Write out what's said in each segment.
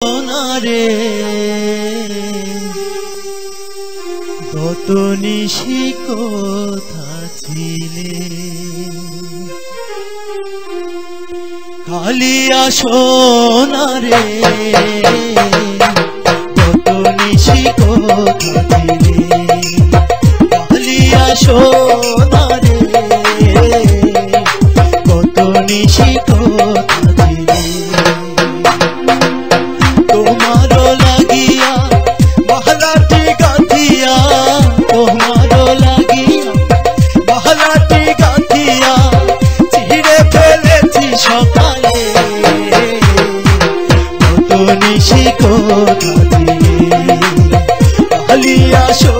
রে কত নিশি কোথা ছিলে খালি আসো না রে কত নিশি কোথা ছিলে খালি আসো না রে কত নিশি কোথা ছিলে তোমারো লাগিয়া মহলাটি গাঁথিয়া তোমারো লাগিয়া মহলাটি গাঁথিয়া ছিঁড়ে ফেলেছি সকালে কত নিশি কোথা ছিলে খালি আসো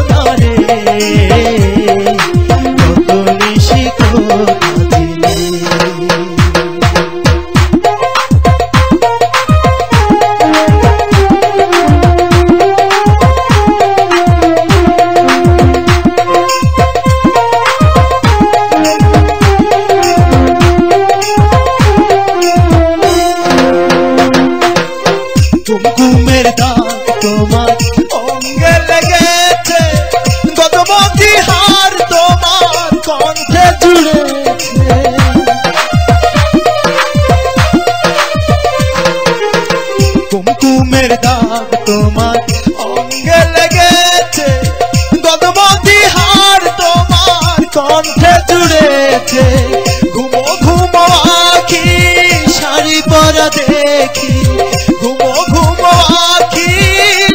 না রে কত নিশি কোথা ছিলে ঘুমের দাগ তোমার অঙ্গে লেগেছে গদমতি হার তোমার কণ্ঠে জুড়েছে কুমকুমের দাগ তোমার অঙ্গে লেগেছে গদমতি হার তোমার কণ্ঠে জুড়েছে ঘুমো ঘুমো আখি শাড়ি পরা দেখি ঘুমো ঘুমো আখি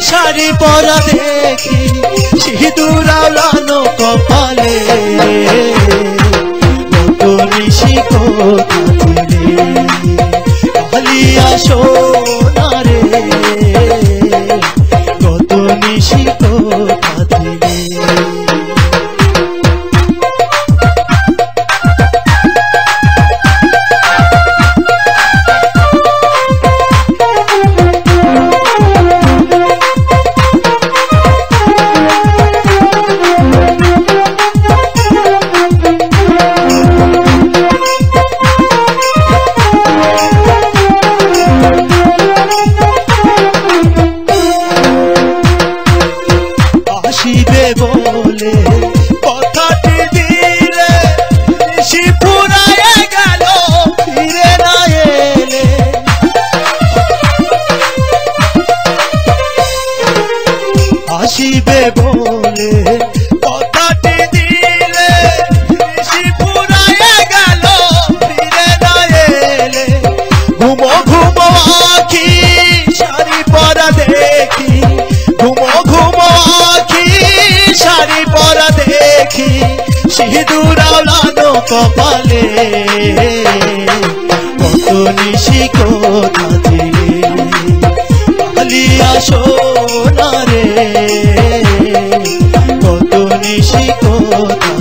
শাড়ি পরা দেখি সিঁদুর আলানো কপালে কত নিশি কোথা ছিলে খালি আসো না রে কত নিশি কোথা ছিলে আসিবে বলে কথাটি দিলে নিশি ফুরায়ে গেল ফিরে না এলে আসিবে বলে কথাটি দিলে নিশি ফুরায়ে গেল ফিরে না এলে ঘুমো ঘুমো আখি শাড়ি পরা দেখি ঘুমো ঘুমো আখি শাড়ি পরা দেখি সিঁদুর আলানো কপালে কত নিশি কোথা ছিলে খালি আসো না রে কত নিশি কোথা